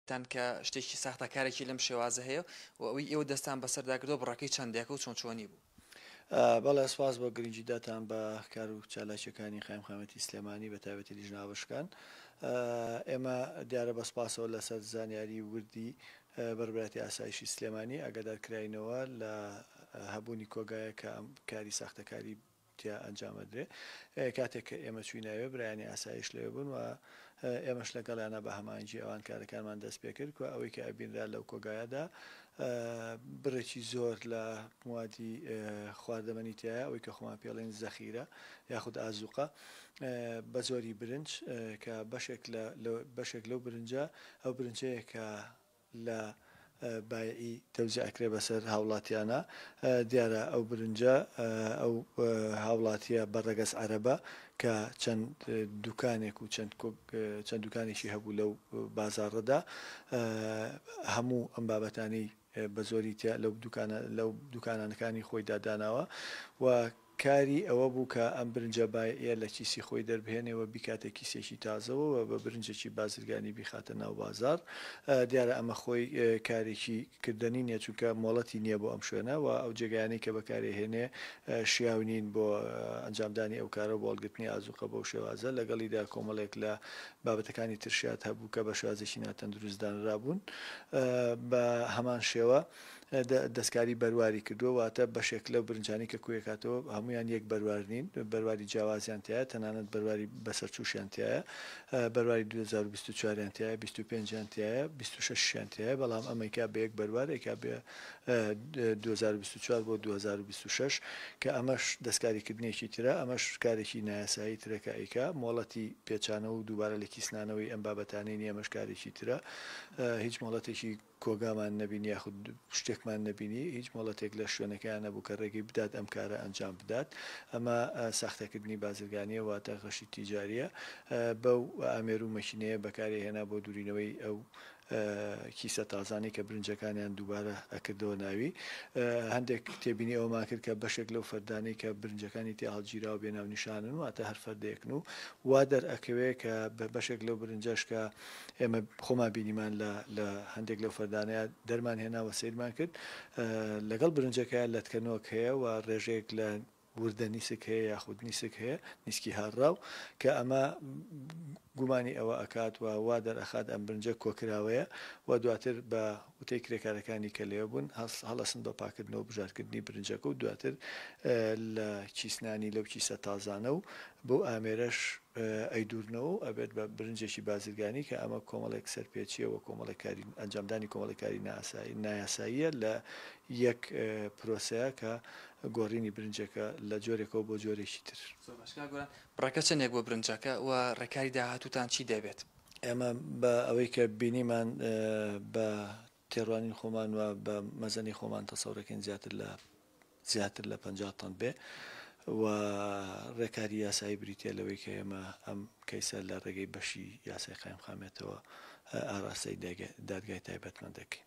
تان کە شتێکی ساختەکارێکی لەم شێوازە هەیە و ئەوەی ئێوە دەستان بەسەرداکردەوە بڕەکەی چەندێکە و چۆنی بوو. بەڵێ سپاس بۆ گرنگیداتان بە کار و چالاکیەکانی خایمخامەتی سلێمانی بە تایبەتی لیژناوەشکان. ئێمە دیارە بە سپاسەوە لەسەر زانیاری وردی بەربراتی ئاسایشی سلێمانی ئاگادارکراینەوە لە هەبوونی کۆگایە کە ئەم کاری ساختەکاری تیا ئەنجامەدرێ. کاتێک کە ئێمە چویناوێ برایانی ئاسایش لێ بوون و ئێمەش لەگەڵیانە بە هەمانجی ئەوان کارەکانمان دەست پێ کرد و ئەوەی کە ئەبینرا لەو کۆگایەدا بڕێکی زۆر لە موادی خواردەمەنیتیایە ئەوەی کە خۆمان پێڵێن زەخیرە یاخود ئازوقە بە زۆری برنج کە بەشێک لەو برنجە ئەو برنجەیە کە لە بایعی تەوزیع ئەکرێ بەسەر هاوڵاتیانە دیارە ئەو برنجە ئەو هاوڵاتیە بەڕێگەز عەرەبە کە چەند دوکانێک و چەند دوکانێکی هەبوو لەو بازاڕەدا هەموو ئەم بابەتانەی بە زۆری لەو دوکانانەکانی خۆی داداناوە و کاری ئەوە بوو کە ئەم برنجە بایە لە کیسی خۆی دەربهێنێەوە بیکاتە کیسێکی تازەوە و بە برنجێکی بازرگانی بیخاتە ناو بازار. دیارە ئەمە خۆی کارێکی کردنی نییە چونکە مۆڵەتی نییە بۆ ئەم شوێنە و ئەو جێگایانەی کە بەکارهێنێ شیاونین بۆ ئەنجامدانی ئەو کارە بۆ هەڵگرتنی ئازوقە بەو شێوازە لەگەڵیدا کۆمەڵێک لە بابەتەکانی ترشات هەبوو کە بە شازێکی ناتەندروستدانرابوون. بە هەمان شێوە دەستکاری بەرواری کردووە واتە بەشێک لەو برنجانی کە کوێکاتەوە هەمویان یەک بەروار نین بەرواری جیاوازیان تایە تەنانەت بەرواری بەسەرچووشیان تایە بەرواری 2024یان تایە 25یان تایە 26یان تایە بەڵام ئەمەیکا بە یەک بەروار ئەیکا بێ 2024 بۆ 2026 کە ئەمەش دەستکاریکردنیێکی ترە ئەمەش کارێکی نایاسایی ترەکە ئەیکا مۆڵەتی پێچانە و دووبارە لە کیسنانەوەی ئەم بابەتانەی نیە ئەمەش کارێکی ترە هیچ مۆڵەتێکی کۆگامان نەبینی یاخود شتێکمان نەبینی هیچ مۆڵەتێک لە شوێنەکەیان نەبوو کە ڕێگەی بدات ئەم کارە ئەنجام بدات. ئەمە ساختەکردنی بازرگانیە واتە خەشی تیجاریە بەو ئامێر و مەشینەیە بەکارهێنا بۆ دوورینەوەی ئەو کیسە تازانی کە برنجەکانیان دووبارە ئەکردەوە ناوی. هەندێک تێبینی ئەومان کرد کە بەشێک لەو فەردانەی کە برنجەکانی تیا هەڵگیراوە بێناو نیشانن واتە هەر فەردێکن و وا دەرئەکەوێ کە بەشێک لەو برنجەش کە ئێمە خۆمان بینیمان لە هەندێک لەو فەردانەیە دەرمان هێناوە سیرمان کرد لەگەڵ برنجەکە لەتکەنەوەک هەیە و ڕێژەیەک لە وردە نیسک هەیە یاخود نیسک هەیە نیسکی هاڕاو کە ئەمە گومانی ئەوە ئەکات و وا دەرەخات ئەم برنجە کۆکراوەیە و دواتر بە وتەی کرێکارەکانی کە لێ بوون هەڵەسن بە پاکردنەوە بژارکردنی برنجەکە و دواتر لە چیسنانی لەو کیسە تازانە و بۆ ئامێرەش ئەیدورنەوە ئەبێت بە برنجێکی بازرگانی کە ئەمە کۆمەڵێک سەرپێچیەوە کۆمەڵێکاری ئەنجامدانی کۆمەڵێکاری نایاساییە لە یەک پرۆسەیە کە گۆڕینی برنجەکە لە جۆرێکەوە بۆ جۆرێکی تر. بڕەکە چەندێک بۆ برنجەکە و ڕێکاری داهاتوتان چی دەبێت؟ ئێمە بە ئەوەی کە بینیمان بە تێڕوانین خۆمان و بە مەزەنی خۆمان تەسەورەکەین زیاتر لە 50 تەن بێ و ڕێکاری یاسایی بریتە لەوەی کە ئێمە ئەم کەیسە لە ڕێگەی بەشی یاسای خایمخامێتەوە ئاراستەی دادگای تایبەتمەند دەکەین.